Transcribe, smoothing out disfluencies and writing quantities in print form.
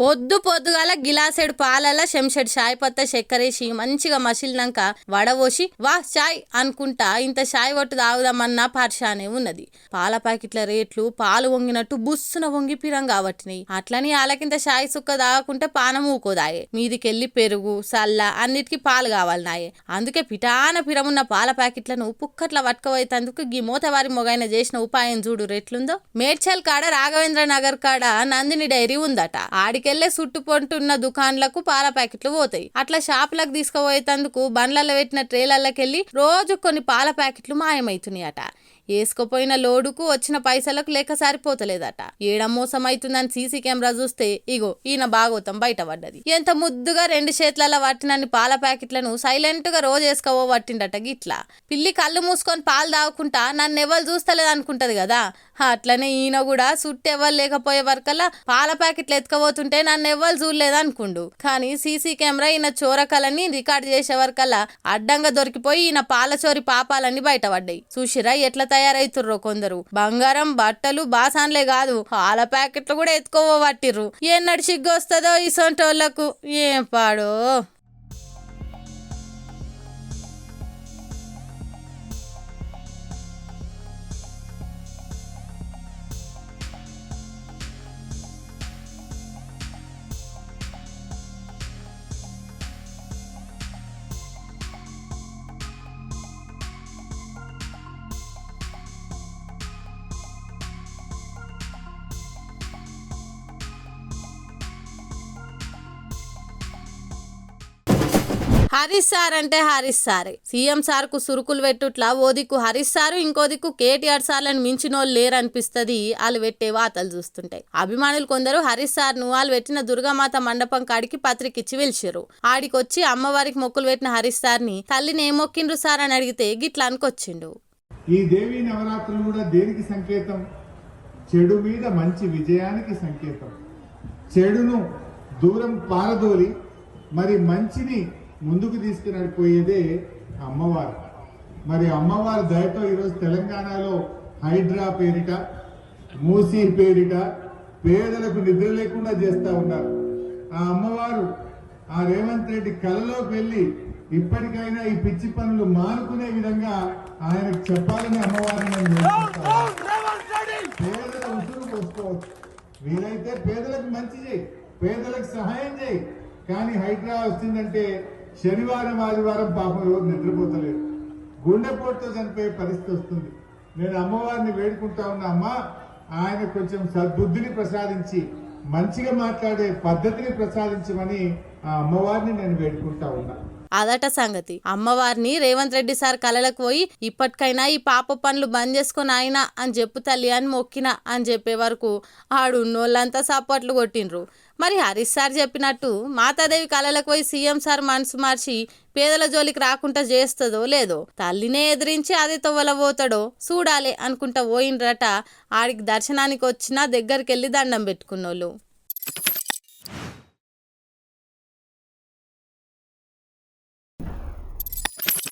పొద్దు పొద్దుగాల గిలాసెడు పాలల శంషెడ్ చాయ్ పత్త చక్కెరేసి మంచిగా మసిలినాక వడవోసి వా చాయ్ అనుకుంటా ఇంత చాయ్ ఒట్టు తాగుదామన్నా పర్షానే ఉన్నది. పాల ప్యాకెట్ల రేట్లు పాలు వంగినట్టు బుస్సున వంగి పిరం కాబట్టినాయి. అట్లని వాళ్ళకింత చాయ్ సుక్క తాగకుంటే పానం ఊకోదాయే. మీదికెళ్ళి పెరుగు సల్ల అన్నిటికీ పాలు కావాలి నాయే. అందుకే పిటాన పిరమున్న పాల ప్యాకెట్లను పుక్కట్ల పట్టుకపోయేందుకు గీ మూతవారి మొగైన చేసిన ఉపాయం చూడు రెట్లుందో. మేడ్చల్ కాడ రాఘవేంద్ర నగర్ కాడ నందిని డైరీ ఉందట. ఆడికెళ్లే చుట్టుపొంటున్న దుకాన్లకు పాల ప్యాకెట్లు పోతాయి. అట్లా షాపులకు తీసుకుపోయేందుకు బండ్లలో పెట్టిన ట్రేలకెళ్ళి రోజు కొన్ని పాల ప్యాకెట్లు మాయమైతున్నాయట. వేసుకుపోయిన లోడుకు వచ్చిన పైసలకు లెక్క సారిపోతలేదట. ఏడ మోసం అవుతుందని సీసీ కెమెరా చూస్తే ఇగో ఈయన భాగవతం బయటపడ్డది. ఎంత ముద్దుగా 2 చేతులలో పట్టినన్ని పాల ప్యాకెట్లను సైలెంట్ గా రోజు వేసుకోవో పట్టిండట. గిట్లా పిల్లి కళ్ళు మూసుకొని పాలు తాగుకుంటా నన్ను ఎవరు చూస్తలేదు అనుకుంటది కదా. అట్లనే ఈయన కూడా సుట్టెవ్వరు లేకపోయే వరకల్లా పాల ప్యాకెట్లు ఎత్తుకపోతుంటే నన్ను ఎవ్వరు చూడలేదు అనుకుండు. కానీ సీసీ కెమెరా ఈయన చోరకలని రికార్డు చేసే వరకల్లా అడ్డంగా దొరికిపోయి ఈయన పాల చోరి పాపాలన్నీ బయటపడ్డాయి. చూసిరా ఎట్లా తయారైతుర్రో కొందరు. బంగారం బట్టలు బాసాన్లే కాదు పాల ప్యాకెట్లు కూడా ఎత్తుకోవట్టిర్రు. ఎన్నడు సిగ్గు వస్తుందో ఈ సొంటోళ్లకు. ఏం పాడో. హరీష్ సార్ అంటే హరీష్ సారే. సీఎం సార్ కు సురుకులు పెట్టుట్లా ఓ దిక్కు హరీష్ సారు ఇంకో దిక్కు కేటీఆర్ సార్లను మించినోళ్ళు లేరనిపిస్తుంది వాళ్ళు పెట్టే వార్తలు చూస్తుంటాయి. అభిమానులు కొందరు హరీష్ సార్ ను వాళ్ళు పెట్టిన దుర్గామాత మండపం కాడికి పత్రికిచ్చి పిలిచారు. ఆడికొచ్చి అమ్మవారికి మొక్కులు పెట్టిన హరీష్ సార్ ని తల్లిని ఏం మొక్కిండ్రు సార్ అని అడిగితే గిట్లా అనుకొచ్చిండు. ఈ దేవి నవరాత్రులు కూడా దేనికి సంకేతం? చెడు మీద మంచి విజయానికి సంకేతం. చెడును దూరం పారదోలి మరి మంచిని ముందుకు తీసుకునడిపోయేదే అమ్మవారు. మరి అమ్మవారి దయతో ఈరోజు తెలంగాణలో హైడ్రా పేరిట మూసీ పేరిట పేదలకు నిద్ర లేకుండా చేస్తా ఉన్నారు. ఆ అమ్మవారు ఆ రేవంత్ రెడ్డి కలలోకి వెళ్ళి ఇప్పటికైనా ఈ పిచ్చి పనులు మానుకునే విధంగా ఆయనకు చెప్పాలని అమ్మవారిని పేదల ఉసురు పోసుకోవచ్చు. వీలైతే పేదలకు మంచి చేయి, పేదలకు సహాయం చేయి. కానీ హైడ్రా వచ్చిందంటే శనివారం ఆదివారం పాపం ఎవరు నిద్రపోతలేరు, గుండెపోటుతో చనిపోయే పరిస్థితి వస్తుంది. నేను అమ్మవారిని వేడుకుంటా ఉన్నా, అమ్మ ఆయన కొంచెం సద్బుద్ధిని ప్రసాదించి మంచిగా మాట్లాడే పద్ధతిని ప్రసాదించమని ఆ అమ్మవారిని నేను వేడుకుంటా ఉన్నా. అదట సంగతి. అమ్మవారిని రేవంత్ రెడ్డి సార్ కలలకు పోయి ఇప్పటికైనా ఈ పాప పనులు బంద్ చేసుకుని ఆయన అని చెప్పు తల్లి అని మొక్కిన అని చెప్పే వరకు ఆడున్నోళ్ళంతా సప్పట్లు కొట్టిండ్రు. మరి హరీష్ సార్ చెప్పినట్టు మాతాదేవి కళలకు పోయి సీఎం సార్ మనసు మార్చి పేదల జోలికి రాకుండా చేస్తుందో లేదో, తల్లినే ఎదిరించి అదే తొవ్వల పోతాడో చూడాలి అనుకుంటా పోయిండ్రట. ఆడికి దర్శనానికి వచ్చినా దగ్గరికి వెళ్ళి దండం పెట్టుకున్నోళ్ళు.